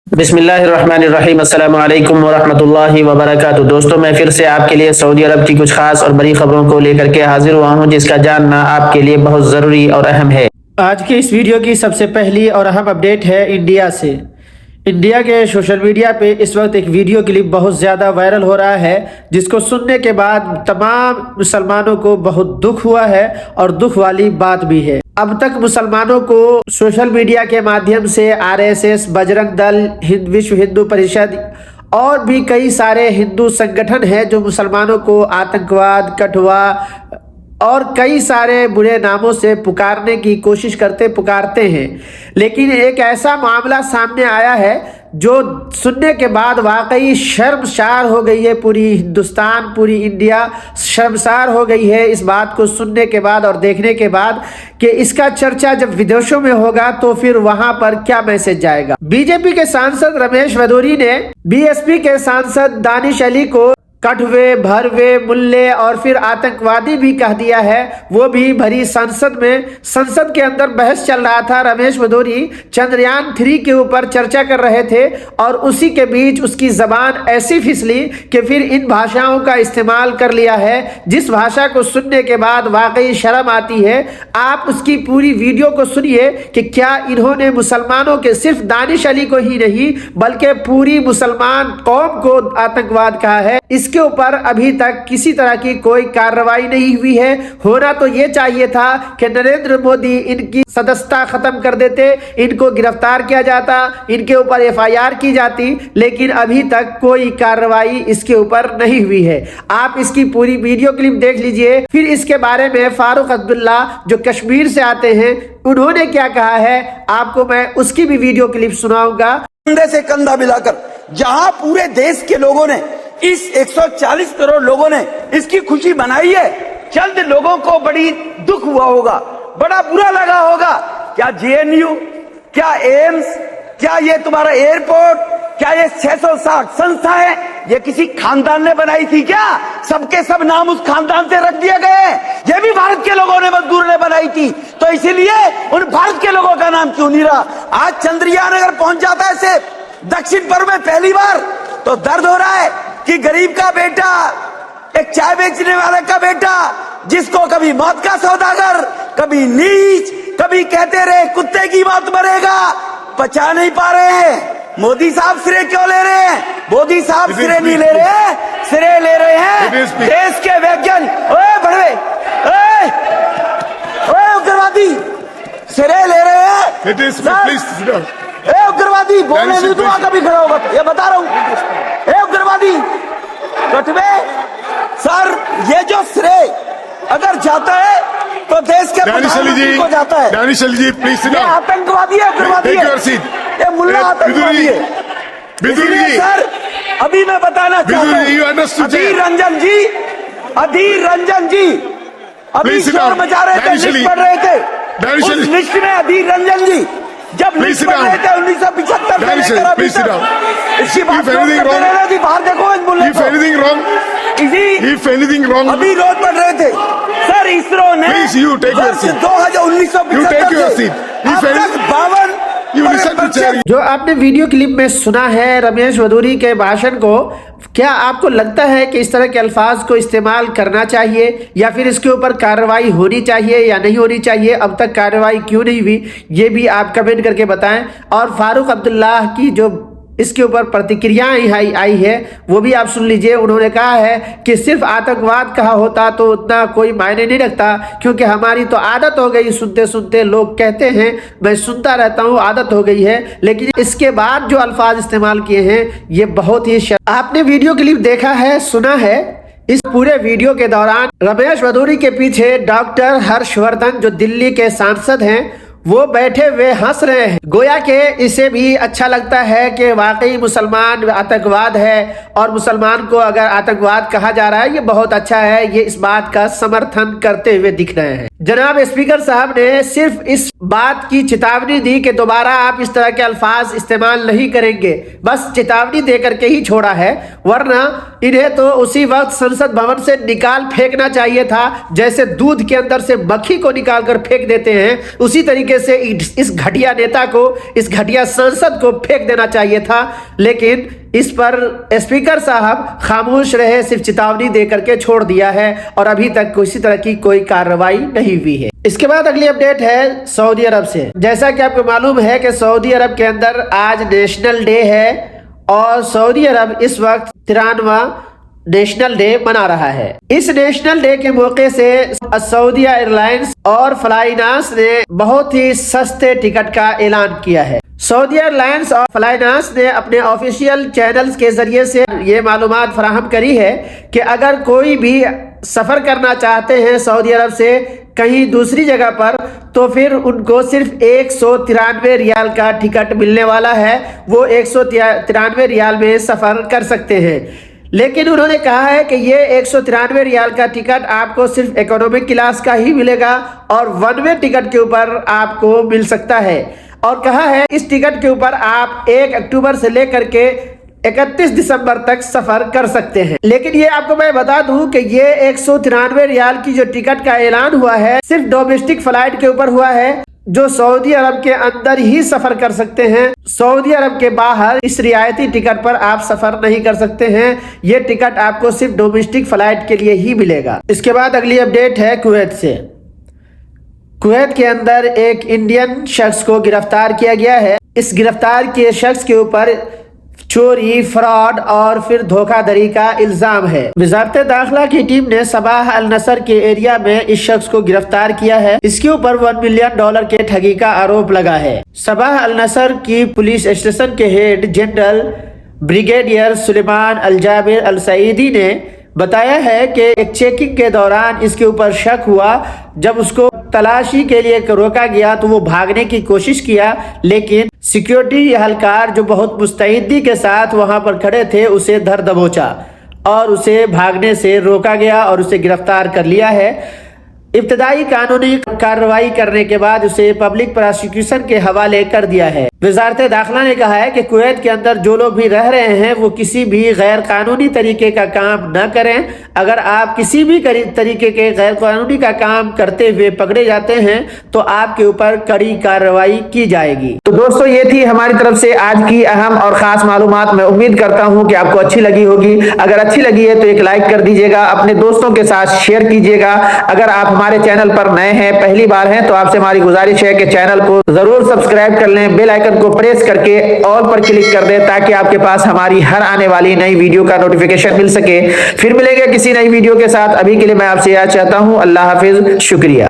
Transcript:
बिस्मिल्लाहिर्रहमानिर्रहीम अस्सलामु अलैकुम वरहमतुल्लाहि वबरकातुहू। दोस्तों, मैं फिर से आपके लिए सऊदी अरब की कुछ खास और बड़ी खबरों को लेकर के हाजिर हुआ हूं, जिसका जानना आपके लिए बहुत ज़रूरी और अहम है। आज की इस वीडियो की सबसे पहली और अहम अपडेट है इंडिया से। इंडिया के सोशल मीडिया पे इस वक्त एक वीडियो क्लिप बहुत ज़्यादा वायरल हो रहा है, जिसको सुनने के बाद तमाम मुसलमानों को बहुत दुख हुआ है और दुख वाली बात भी है। अब तक मुसलमानों को सोशल मीडिया के माध्यम से आरएसएस, बजरंग दल, विश्व हिंदू परिषद और भी कई सारे हिंदू संगठन हैं जो मुसलमानों को आतंकवाद, कठुआ और कई सारे बुरे नामों से पुकारने की कोशिश पुकारते हैं। लेकिन एक ऐसा मामला सामने आया है जो सुनने के बाद वाकई शर्मसार हो गई है पूरी हिंदुस्तान, पूरी इंडिया शर्मसार हो गई है इस बात को सुनने के बाद और देखने के बाद कि इसका चर्चा जब विदेशों में होगा तो फिर वहां पर क्या मैसेज जाएगा। बीजेपी के सांसद रमेश भदौरी ने बीएसपी के सांसद दानिश अली को कठवे, भरवे, मुल्ले और फिर आतंकवादी भी कह दिया है। वो भी भरी संसद में, संसद के अंदर बहस चल रहा था। रमेश भदौरी चंद्रयान 3 के ऊपर चर्चा कर रहे थे और उसी के बीच उसकी जबान ऐसी फिसली कि फिर इन भाषाओं का इस्तेमाल कर लिया है जिस भाषा को सुनने के बाद वाकई शर्म आती है। आप उसकी पूरी वीडियो को सुनिए कि क्या इन्होंने मुसलमानों के, सिर्फ दानिश अली को ही नहीं बल्कि पूरी मुसलमान कौम को आतंकवाद कहा है। इसके ऊपर अभी तक किसी तरह की कोई कार्रवाई नहीं हुई है। होना तो ये चाहिए था कि नरेंद्र मोदी इनकी सदस्यता खत्म कर देते, इनको गिरफ्तार किया जाता, इनके ऊपर एफआईआर की जाती, लेकिन अभी तक कोई कार्रवाई इसके ऊपर नहीं हुई है। आप इसकी पूरी वीडियो क्लिप देख लीजिए। फिर इसके बारे में फारूक अब्दुल्ला जो कश्मीर से आते हैं, उन्होंने क्या कहा है आपको मैं उसकी भी वीडियो क्लिप सुनाऊंगा। कंधे से कंधा मिलाकर जहां पूरे देश के लोगों ने, इस 140 करोड़ लोगों ने इसकी खुशी मनाई है, चंद लोगों को बड़ी दुख हुआ होगा, बड़ा बुरा लगा होगा। क्या जेएनयू, क्या एम्स, क्या ये तुम्हारा एयरपोर्ट, क्या ये 660 संस्था है, ये किसी खानदान ने बनाई थी क्या? सबके सब नाम उस खानदान से रख दिए गए। ये भी भारत के लोगों ने, मजदूर ने बनाई थी, तो इसीलिए उन भारत के लोगों का नाम क्यों नहीं रहा? आज चंद्रयान अगर पहुंच जाता है ऐसे दक्षिण पर्व में पहली बार, तो दर्द हो रहा है कि गरीब का बेटा, एक चाय बेचने वाले का बेटा, जिसको कभी मौत का सौदागर, कभी नीच, कभी कहते रहे कुत्ते की मौत मरेगा, पचा नहीं पा रहे हैं। मोदी साहब श्रेय क्यों ले रहे हैं? मोदी साहब श्रेय नहीं ले रहे हैं, श्रेय ले रहे हैं देश के वैज्ञानिक। ओए भड़वे, ओए उग्रवादी, श्रेय ले रहे हैं। ए उग्रवादी, बोलने नहीं दूंगा कभी खड़ा होगा, ये बता रहा हूं। ए उग्रवादी, कटवे सर, ये जो श्रेय अगर जाता है तो देश के प्रधानमंत्री को जाता है। दानिश अली जी प्लीज, ये आतंकवादी है, उग्रवादी है, ये मुल्ला आतंकवादी है। सर अभी मैं बताना चाहता हूँ, अधीर रंजन जी, अभी शोर मचा रहे थे, लिस्ट पढ़ रहे थे, उस लिस्ट में अधीर रंजन जी जब लिस्ट पढ़ रहे थे 1975 से लेकर अभी तक, इसकी बात बाहर देखो इस मुल्ले को। अभी रोज पढ़ रहे थे सर, इसरो ने 2019 से 52 जो आपने वीडियो क्लिप में सुना है रमेश भदौरी के भाषण को, क्या आपको लगता है कि इस तरह के अल्फाज को इस्तेमाल करना चाहिए या फिर इसके ऊपर कार्रवाई होनी चाहिए या नहीं होनी चाहिए? अब तक कार्रवाई क्यों नहीं हुई, ये भी आप कमेंट करके बताएं। और फारूक अब्दुल्ला की जो इसके ऊपर प्रतिक्रियाएं आई है वो भी आप सुन लीजिए। उन्होंने कहा है कि सिर्फ आतंकवाद कहा होता तो उतना कोई मायने नहीं रखता, क्योंकि हमारी तो आदत हो गई, सुनते सुनते लोग कहते हैं, मैं सुनता रहता हूं, आदत हो गई है। लेकिन इसके बाद जो अल्फाज इस्तेमाल किए हैं ये बहुत ही आपने वीडियो क्लिप देखा है, सुना है। इस पूरे वीडियो के दौरान रमेश भदौरी के पीछे डॉक्टर हर्षवर्धन जो दिल्ली के सांसद हैं, वो बैठे हुए हंस रहे हैं, गोया के इसे भी अच्छा लगता है कि वाकई मुसलमान आतंकवाद है और मुसलमान को अगर आतंकवाद कहा जा रहा है ये बहुत अच्छा है। ये इस बात का समर्थन करते हुए दिख रहे हैं। जनाब स्पीकर साहब ने सिर्फ इस बात की चेतावनी दी कि दोबारा आप इस तरह के अल्फाज इस्तेमाल नहीं करेंगे, बस चेतावनी दे करके ही छोड़ा है, वरना इन्हें तो उसी वक्त संसद भवन से निकाल फेंकना चाहिए था, जैसे दूध के अंदर से मक्खी को निकाल कर फेंक देते हैं, उसी तरीके से इस घटिया नेता को, इस घटिया सांसद को फेंक देना चाहिए था। लेकिन इस पर स्पीकर साहब खामोश रहे, सिर्फ चेतावनी दे करके छोड़ दिया है और अभी तक किसी तरह की कोई कार्रवाई नहीं हुई है। इसके बाद अगली अपडेट है सऊदी अरब से। जैसा कि आपको मालूम है कि सऊदी अरब के अंदर आज नेशनल डे है और सऊदी अरब इस वक्त 93वां नेशनल डे मना रहा है। इस नेशनल डे के मौके से सऊदीया एयरलाइंस और फ्लाइनास ने बहुत ही सस्ते टिकट का ऐलान किया है। सऊदी एयरलाइंस और फ्लाइनास ने अपने ऑफिशियल चैनल्स के जरिए से ये मालूमात फराहम करी है कि अगर कोई भी सफर करना चाहते हैं सऊदी अरब से कहीं दूसरी जगह पर, तो फिर उनको सिर्फ 193 रियाल का टिकट मिलने वाला है। वो 193 रियाल में सफर कर सकते हैं। लेकिन उन्होंने कहा है कि ये 193 रियाल का टिकट आपको सिर्फ इकोनॉमिक क्लास का ही मिलेगा और वन वे टिकट के ऊपर आपको मिल सकता है। और कहा है इस टिकट के ऊपर आप 1 अक्टूबर से लेकर के 31 दिसंबर तक सफर कर सकते हैं। लेकिन ये आपको मैं बता दूं कि ये 193 रियाल की जो टिकट का ऐलान हुआ है सिर्फ डोमेस्टिक फ्लाइट के ऊपर हुआ है, जो सऊदी अरब के अंदर ही सफर कर सकते हैं। सऊदी अरब के बाहर इस रियायती टिकट पर आप सफर नहीं कर सकते हैं। ये टिकट आपको सिर्फ डोमेस्टिक फ्लाइट के लिए ही मिलेगा। इसके बाद अगली अपडेट है कुवैत से। कुवैत के अंदर एक इंडियन शख्स को गिरफ्तार किया गया है। इस गिरफ्तार किए शख्स के ऊपर चोरी, फ्रॉड और फिर धोखाधड़ी का इल्जाम है। वजारत दाखिला की टीम ने सबाह अल नसर के एरिया में इस शख्स को गिरफ्तार किया है। इसके ऊपर $1 मिलियन के ठगी का आरोप लगा है। सबाह अल नसर की पुलिस स्टेशन के हेड जनरल ब्रिगेडियर सुलेमान अल जाबिर अल सईदी ने बताया है कि एक चेकिंग के दौरान इसके ऊपर शक हुआ। जब उसको तलाशी के लिए रोका गया तो वो भागने की कोशिश किया, लेकिन सिक्योरिटी एहलकार जो बहुत मुस्तैदी के साथ वहां पर खड़े थे उसे धर दबोचा और उसे भागने से रोका गया और उसे गिरफ्तार कर लिया है। इब्तदाई कानूनी कार्रवाई करने के बाद उसे पब्लिक प्रोसिक्यूशन के हवाले कर दिया है। वजारत दाखिला ने कहा है कि कुवैत के अंदर जो लोग भी रह रहे हैं वो किसी भी गैर कानूनी तरीके का काम न करें। अगर आप किसी भी तरीके के गैर कानूनी का काम करते हुए पकड़े जाते हैं तो आपके ऊपर कड़ी कार्रवाई की जाएगी। तो दोस्तों ये थी हमारी तरफ से आज की अहम और खास मालूमात। मैं उम्मीद करता हूं कि आपको अच्छी लगी होगी। अगर अच्छी लगी है तो एक लाइक कर दीजिएगा, अपने दोस्तों के साथ शेयर कीजिएगा। अगर आप हमारे चैनल पर नए हैं, पहली बार हैं, तो आपसे हमारी गुजारिश है कि चैनल को जरूर सब्सक्राइब कर लें, बेल आइकन को प्रेस करके ऑल पर क्लिक कर दें ताकि आपके पास हमारी हर आने वाली नई वीडियो का नोटिफिकेशन मिल सके। फिर मिलेंगे किसी नई वीडियो के साथ। अभी के लिए मैं आपसे याद चाहता हूं, अल्लाह हाफिज, शुक्रिया।